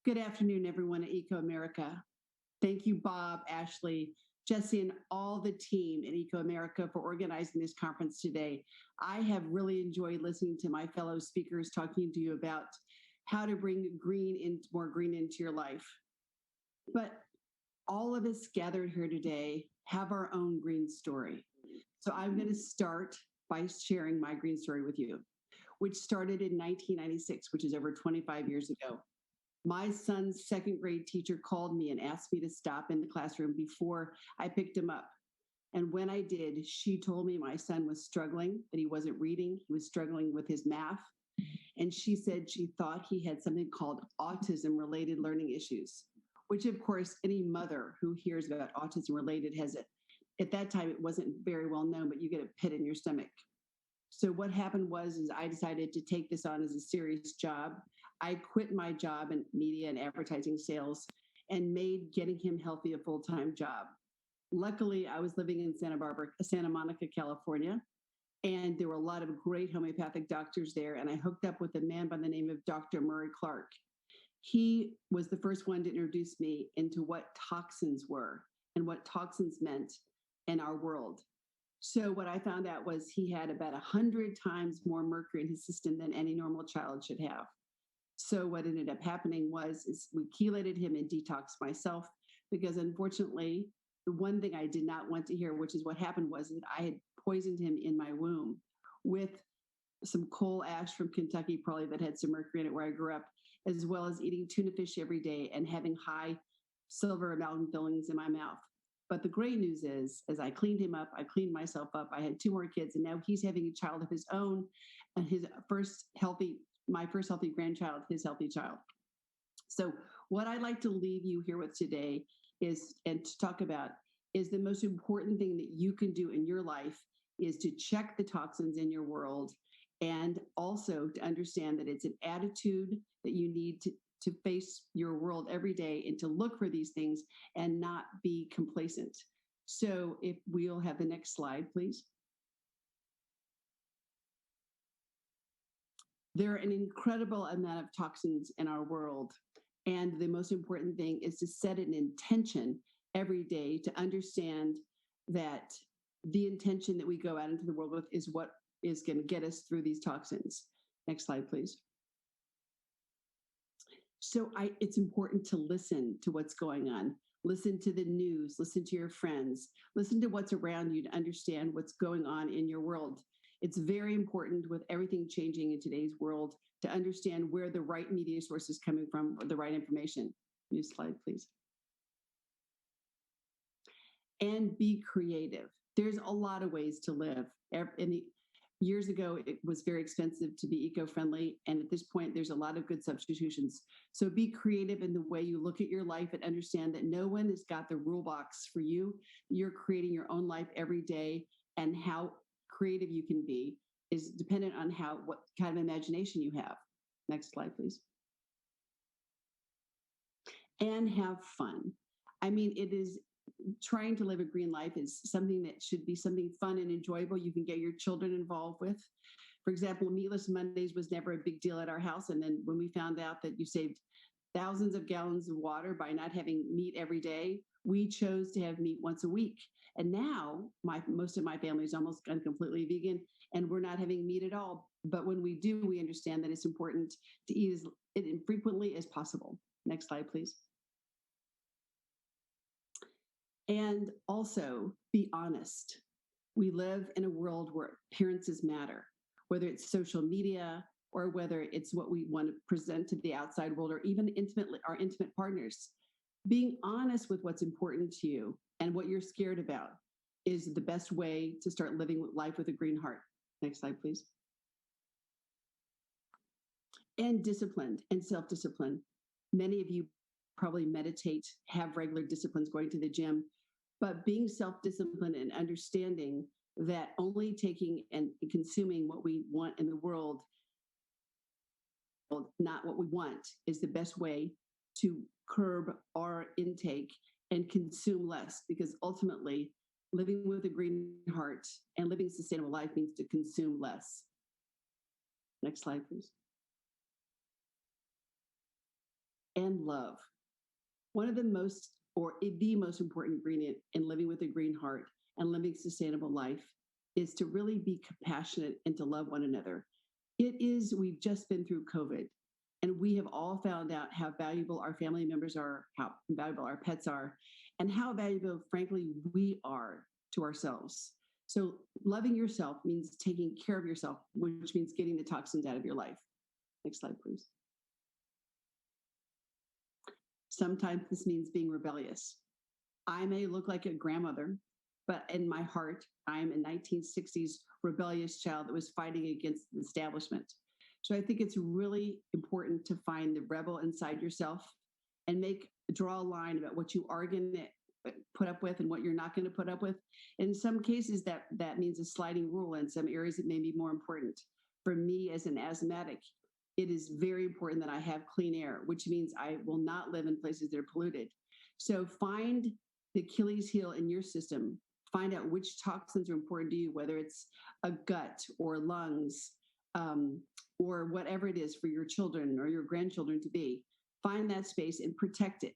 Good afternoon, everyone at Eco America. Thank you, Bob, Ashley, Jesse, and all the team at Eco America for organizing this conference today. I have really enjoyed listening to my fellow speakers talking to you about how to bring more green into your life. But all of us gathered here today have our own green story. So I'm going to start by sharing my green story with you, which started in 1996, which is over 25 years ago. My son's second grade teacher called me and asked me to stop in the classroom before I picked him up. And when I did, she told me my son was struggling, that he wasn't reading, he was struggling with his math. And she said she thought he had something called autism-related learning issues, which of course, any mother who hears about autism-related has it. At that time, it wasn't very well known, but you get a pit in your stomach. So what happened was I decided to take this on as a serious job. I quit my job in media and advertising sales and made getting him healthy a full-time job. Luckily, I was living in Santa Monica, California, and there were a lot of great homeopathic doctors there, and I hooked up with a man by the name of Dr. Murray Clark. He was the first one to introduce me into what toxins were and what toxins meant in our world. So what I found out was he had about 100 times more mercury in his system than any normal child should have. So what ended up happening is we chelated him and detoxed myself, because unfortunately, the one thing I did not want to hear, which is what happened, was that I had poisoned him in my womb with some coal ash from Kentucky, probably, that had some mercury in it where I grew up, as well as eating tuna fish every day and having high silver amalgam fillings in my mouth. But the great news is, as I cleaned him up, I cleaned myself up, I had 2 more kids, and now he's having a child of his own, and my first healthy grandchild, his healthy child. So what I'd like to leave you here with today and to talk about is the most important thing that you can do in your life is to check the toxins in your world, and also to understand that it's an attitude that you need to face your world every day and to look for these things and not be complacent. So if we'll have the next slide, please. There are an incredible amount of toxins in our world. And the most important thing is to set an intention every day to understand that the intention that we go out into the world with is what is going to get us through these toxins. Next slide, please. So it's important to listen to what's going on. Listen to the news, listen to your friends, listen to what's around you to understand what's going on in your world. It's very important with everything changing in today's world to understand where the right media source is coming from, or the right information. Next slide, please. And be creative. There's a lot of ways to live. Years ago, it was very expensive to be eco-friendly, and at this point, there's a lot of good substitutions. So be creative in the way you look at your life and understand that no one has got the rule box for you. You're creating your own life every day, and how creative you can be is dependent on what kind of imagination you have. Next slide, please. And have fun. I mean, trying to live a green life is something that should be something fun and enjoyable you can get your children involved with. For example, Meatless Mondays was never a big deal at our house. And then when we found out that you saved thousands of gallons of water by not having meat every day, we chose to have meat once a week. And now most of my family is almost gone completely vegan, and we're not having meat at all. But when we do, we understand that it's important to eat as infrequently as possible. Next slide, please. And also be honest. We live in a world where appearances matter, whether it's social media or whether it's what we want to present to the outside world, or even our intimate partners. Being honest with what's important to you and what you're scared about is the best way to start living life with a green heart. Next slide, please. And disciplined and self-disciplined. Many of you probably meditate, have regular disciplines, going to the gym, but being self-disciplined and understanding that only taking and consuming what we want in the world, not what we want, is the best way to curb our intake and consume less, because ultimately living with a green heart and living a sustainable life means to consume less. Next slide, please. and love. One of the most, or the most important ingredient in living with a green heart and living sustainable life is to really be compassionate and to love one another. We've just been through COVID, and we have all found out how valuable our family members are, how valuable our pets are, and how valuable, frankly, we are to ourselves. So loving yourself means taking care of yourself, which means getting the toxins out of your life. Next slide, please. Sometimes this means being rebellious. I may look like a grandmother, but in my heart, I'm a 1960s rebellious child that was fighting against the establishment. So I think it's really important to find the rebel inside yourself and draw a line about what you are going to put up with and what you're not going to put up with. In some cases, that means a sliding rule. In some areas, it may be more important. For me as an asthmatic, it is very important that I have clean air, which means I will not live in places that are polluted. So find the Achilles heel in your system. Find out which toxins are important to you, whether it's a gut or lungs, or whatever it is for your children or your grandchildren to be. Find that space and protect it.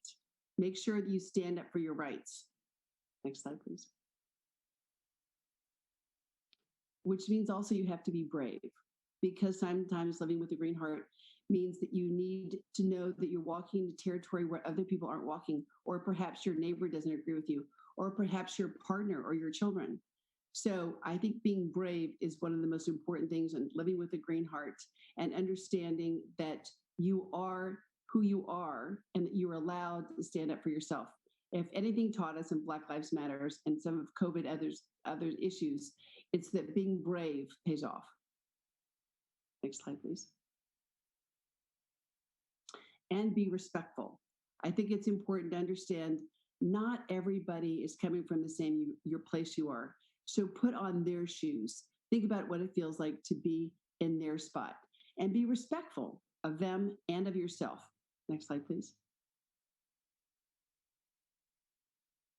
Make sure that you stand up for your rights. Next slide, please. Which means also you have to be brave, because sometimes living with a green heart means that you need to know that you're walking into territory where other people aren't walking, or perhaps your neighbor doesn't agree with you, or perhaps your partner or your children. So I think being brave is one of the most important things in living with a green heart, and understanding that you are who you are and that you're allowed to stand up for yourself. If anything taught us in Black Lives Matters and some of COVID other issues, it's that being brave pays off. Next slide, please. And be respectful. I think it's important to understand not everybody is coming from the same your place you are. So put on their shoes. Think about what it feels like to be in their spot, and be respectful of them and of yourself. Next slide, please.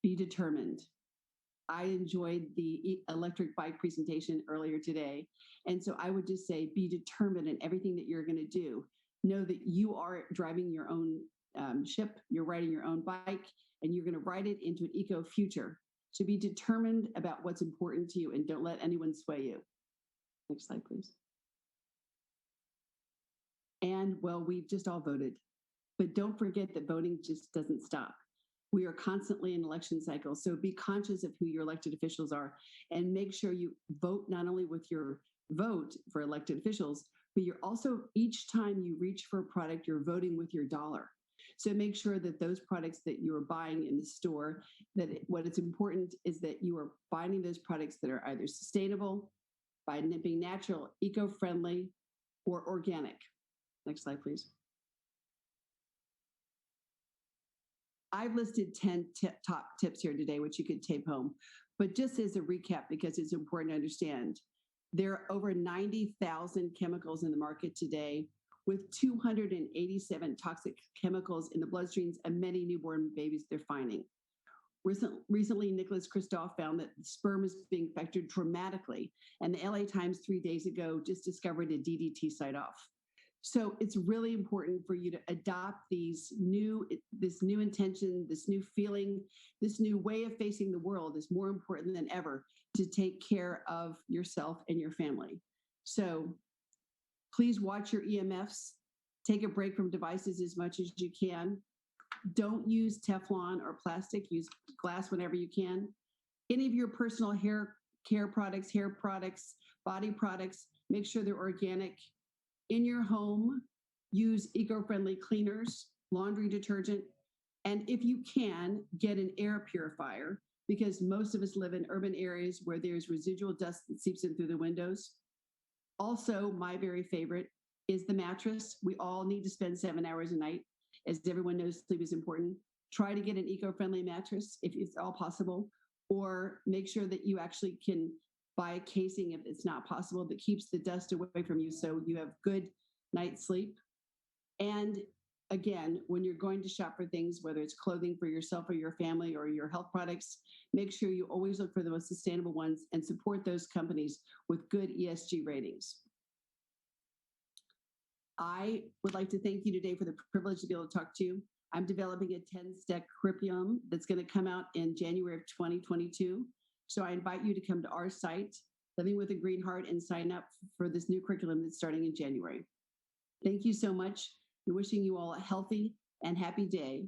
Be determined. I enjoyed the electric bike presentation earlier today. And so I would just say, be determined in everything that you're going to do. Know that you are driving your own ship, you're riding your own bike, and you're going to ride it into an eco future. So be determined about what's important to you and don't let anyone sway you. Next slide, please. And well, we've just all voted, but don't forget that voting just doesn't stop. We are constantly in election cycles, so be conscious of who your elected officials are, and make sure you vote not only with your vote for elected officials, but you're also, each time you reach for a product, you're voting with your dollar. So make sure that those products that you are buying in the store, what is important is that you are finding those products that are either sustainable, by being natural, eco-friendly, or organic. Next slide, please. I've listed 10 top tips here today, which you could take home. But just as a recap, because it's important to understand, there are over 90,000 chemicals in the market today, with 287 toxic chemicals in the bloodstreams of many newborn babies they're finding. Recently, Nicholas Kristof found that sperm is being affected dramatically, and the LA Times 3 days ago just discovered a DDT site-off. So it's really important for you to adopt this new intention, this new feeling, this new way of facing the world is more important than ever to take care of yourself and your family. So please watch your EMFs, take a break from devices as much as you can. Don't use Teflon or plastic, use glass whenever you can. Any of your personal hair care products, hair products, body products, make sure they're organic. In your home, use eco-friendly cleaners, laundry detergent, and if you can, get an air purifier, because most of us live in urban areas where there's residual dust that seeps in through the windows. Also, my very favorite is the mattress. We all need to spend 7 hours a night. As everyone knows, sleep is important. Try to get an eco-friendly mattress if it's all possible, or make sure that you actually can buy a casing if it's not possible that keeps the dust away from you so you have good night's sleep. And again, when you're going to shop for things, whether it's clothing for yourself or your family or your health products, make sure you always look for the most sustainable ones and support those companies with good ESG ratings. I would like to thank you today for the privilege to be able to talk to you. I'm developing a 10-step curriculum that's going to come out in January of 2022. So I invite you to come to our site, Living with a Green Heart, and sign up for this new curriculum that's starting in January. Thank you so much. I'm wishing you all a healthy and happy day.